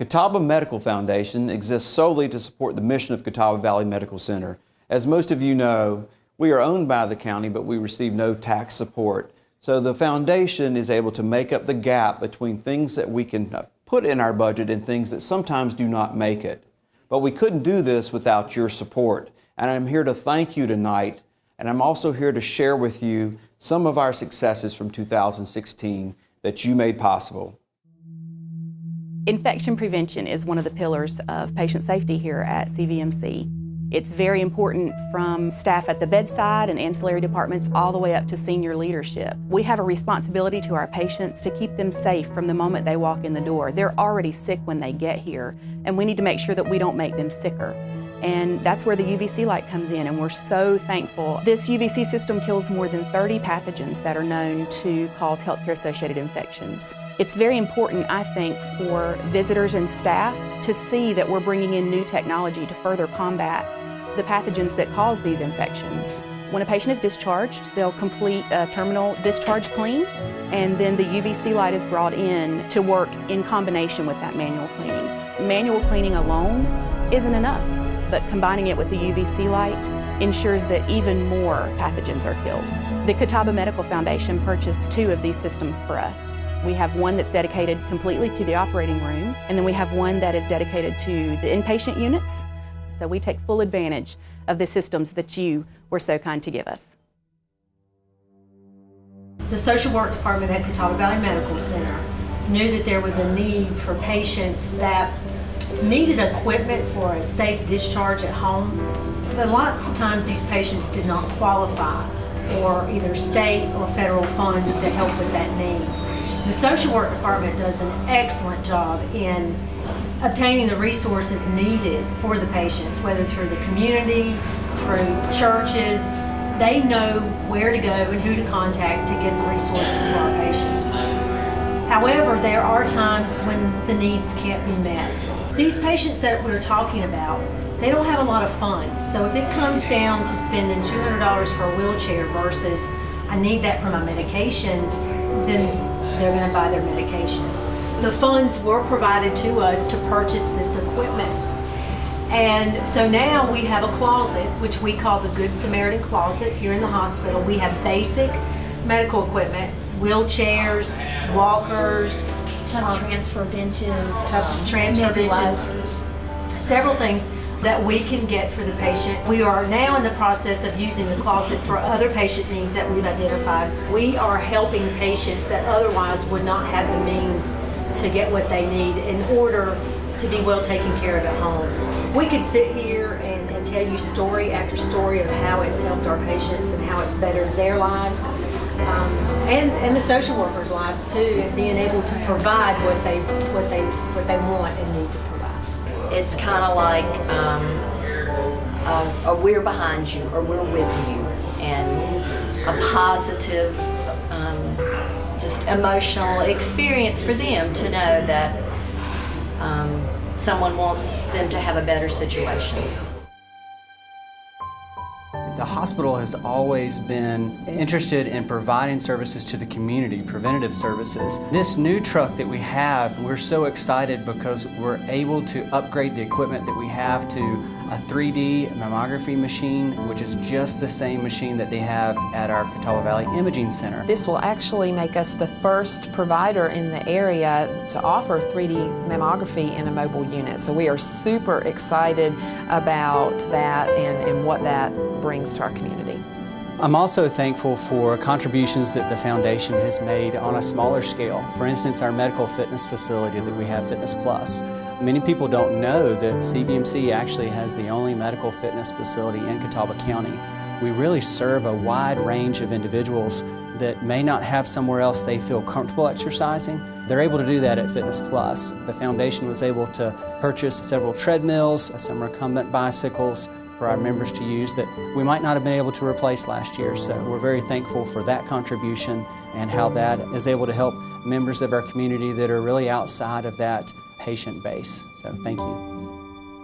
Catawba Medical Foundation exists solely to support the mission of Catawba Valley Medical Center. As most of you know, we are owned by the county, but we receive no tax support. So the foundation is able to make up the gap between things that we can put in our budget and things that sometimes do not make it. But we couldn't do this without your support. And I'm here to thank you tonight, and I'm also here to share with you some of our successes from 2016 that you made possible. Infection prevention is one of the pillars of patient safety here at CVMC. It's very important from staff at the bedside and ancillary departments all the way up to senior leadership. We have a responsibility to our patients to keep them safe from the moment they walk in the door. They're already sick when they get here, and we need to make sure that we don't make them sicker. And that's where the UVC light comes in, and we're so thankful. This UVC system kills more than 30 pathogens that are known to cause healthcare-associated infections. It's very important, I think, for visitors and staff to see that we're bringing in new technology to further combat the pathogens that cause these infections. When a patient is discharged, they'll complete a terminal discharge clean, and then the UVC light is brought in to work in combination with that manual cleaning. Manual cleaning alone isn't enough, but combining it with the UVC light ensures that even more pathogens are killed. The Catawba Medical Foundation purchased 2 of these systems for us. We have one that's dedicated completely to the operating room, and then we have one that is dedicated to the inpatient units. So we take full advantage of the systems that you were so kind to give us. The social work department at Catawba Valley Medical Center knew that there was a need for patients that needed equipment for a safe discharge at home. But lots of times these patients did not qualify for either state or federal funds to help with that need. The social work department does an excellent job in obtaining the resources needed for the patients, whether through the community, through churches. They know where to go and who to contact to get the resources for our patients. However, there are times when the needs can't be met. These patients that we're talking about, they don't have a lot of funds. So if it comes down to spending $200 for a wheelchair versus I need that for my medication, then they're going to buy their medication. The funds were provided to us to purchase this equipment. And so now we have a closet, which we call the Good Samaritan closet here in the hospital. We have basic medical equipment, wheelchairs, walkers, transfer benches, transfer benches, several things that we can get for the patient. We are now in the process of using the closet for other patient needs that we've identified. We are helping patients that otherwise would not have the means to get what they need in order to be well taken care of at home. We could sit here and tell you story after story of how it's helped our patients and how it's bettered their lives. And the social workers' lives too, and being able to provide what they want and need to provide. It's kind of like we're behind you or we're with you, and a positive, just emotional experience for them to know that someone wants them to have a better situation. The hospital has always been interested in providing services to the community, preventative services. This new truck that we have, we're so excited because we're able to upgrade the equipment that we have to a 3D mammography machine, which is just the same machine that they have at our Catawba Valley Imaging Center. This will actually make us the first provider in the area to offer 3D mammography in a mobile unit. So we are super excited about that and what that brings to our community. I'm also thankful for contributions that the foundation has made on a smaller scale. For instance, our medical fitness facility that we have, Fitness Plus. Many people don't know that CVMC actually has the only medical fitness facility in Catawba County. We really serve a wide range of individuals that may not have somewhere else they feel comfortable exercising. They're able to do that at Fitness Plus. The foundation was able to purchase several treadmills, some recumbent bicycles, for our members to use that we might not have been able to replace last year. So we're very thankful for that contribution and how that is able to help members of our community that are really outside of that patient base. So thank you.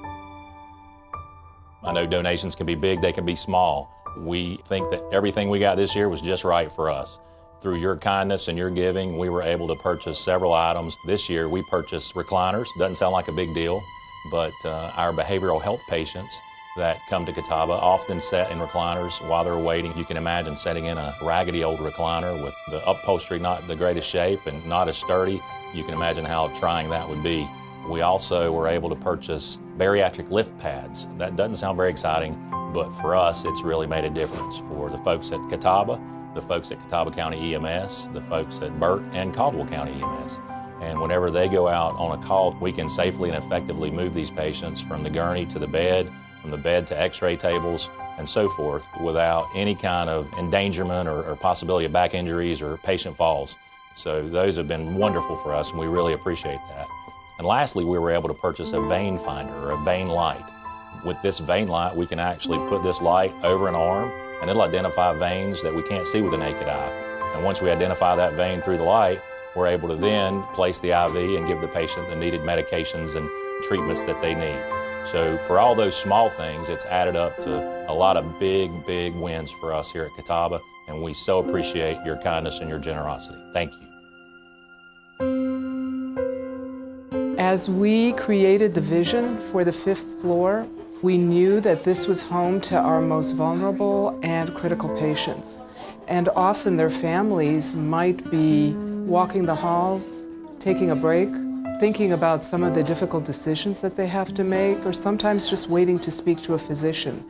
I know donations can be big, they can be small. We think that everything we got this year was just right for us. Through your kindness and your giving, we were able to purchase several items. This year, we purchased recliners. Doesn't sound like a big deal, but our behavioral health patients that come to Catawba often sit in recliners while they're waiting. You can imagine sitting in a raggedy old recliner with the upholstery not the greatest shape and not as sturdy. You can imagine how trying that would be. We also were able to purchase bariatric lift pads. That doesn't sound very exciting, but for us, it's really made a difference for the folks at Catawba, the folks at Catawba County EMS, the folks at Burke and Caldwell County EMS. And whenever they go out on a call, we can safely and effectively move these patients from the gurney to the bed, from the bed to x-ray tables, and so forth, without any kind of endangerment or possibility of back injuries or patient falls. So those have been wonderful for us, and we really appreciate that. And lastly, we were able to purchase a vein finder or a vein light. With this vein light, we can actually put this light over an arm, and it'll identify veins that we can't see with the naked eye. And once we identify that vein through the light, we're able to then place the IV and give the patient the needed medications and treatments that they need. So for all those small things, it's added up to a lot of big, big wins for us here at Catawba, and we so appreciate your kindness and your generosity. Thank you. As we created the vision for the 5th floor, we knew that this was home to our most vulnerable and critical patients. And often their families might be walking the halls, taking a break, thinking about some of the difficult decisions that they have to make, or sometimes just waiting to speak to a physician.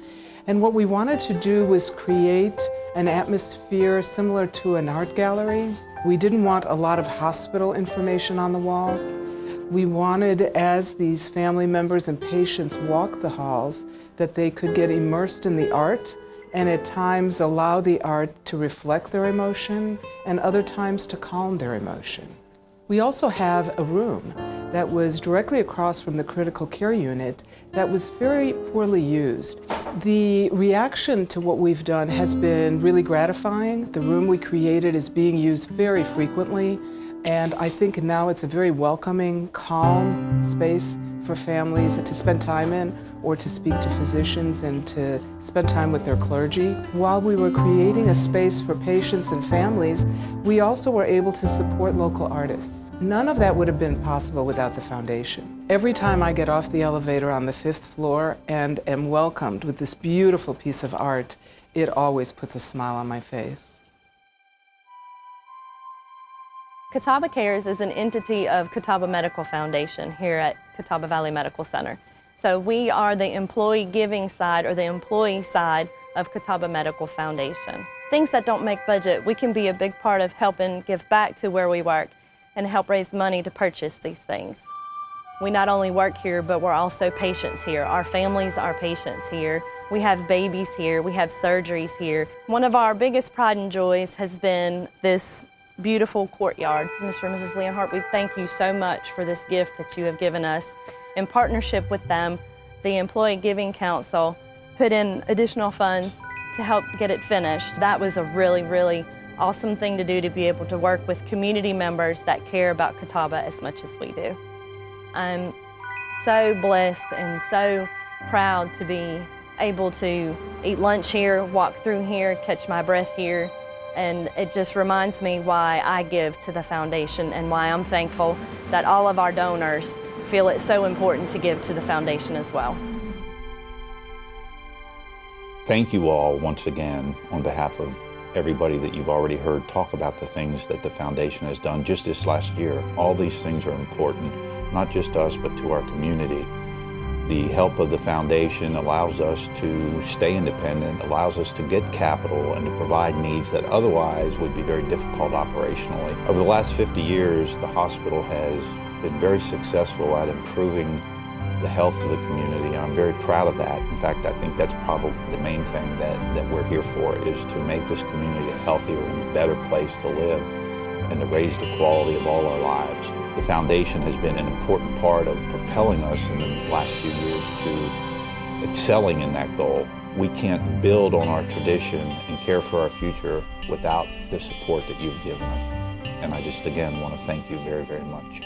And what we wanted to do was create an atmosphere similar to an art gallery. We didn't want a lot of hospital information on the walls. We wanted, as these family members and patients walk the halls, that they could get immersed in the art and at times allow the art to reflect their emotion and other times to calm their emotion. We also have a room that was directly across from the critical care unit that was very poorly used. The reaction to what we've done has been really gratifying. The room we created is being used very frequently, and I think now it's a very welcoming, calm space for families to spend time in or to speak to physicians and to spend time with their clergy. While we were creating a space for patients and families, we also were able to support local artists. None of that would have been possible without the foundation. Every time I get off the elevator on the 5th floor and am welcomed with this beautiful piece of art, it always puts a smile on my face. Catawba Cares is an entity of Catawba Medical Foundation here at Catawba Valley Medical Center. So we are the employee giving side or the employee side of Catawba Medical Foundation. Things that don't make budget, we can be a big part of helping give back to where we work and help raise money to purchase these things. We not only work here, but we're also patients here. Our families are patients here. We have babies here. We have surgeries here. One of our biggest pride and joys has been this beautiful courtyard. Mr. and Mrs. Leonhardt, we thank you so much for this gift that you have given us. In partnership with them, the Employee Giving Council put in additional funds to help get it finished. That was a really, really awesome thing to do, to be able to work with community members that care about Catawba as much as we do. I'm so blessed and so proud to be able to eat lunch here, walk through here, catch my breath here, and it just reminds me why I give to the foundation and why I'm thankful that all of our donors feel it's so important to give to the foundation as well. Thank you all once again on behalf of everybody that you've already heard talk about the things that the foundation has done just this last year. All these things are important, not just to us, but to our community. The help of the foundation allows us to stay independent, allows us to get capital and to provide needs that otherwise would be very difficult operationally. Over the last 50 years, the hospital has been very successful at improving the health of the community. I'm very proud of that. In fact, I think that's probably the main thing that we're here for, is to make this community a healthier and better place to live and to raise the quality of all our lives. The foundation has been an important part of propelling us in the last few years to excelling in that goal. We can't build on our tradition and care for our future without the support that you've given us. And I just, again, want to thank you very, very much.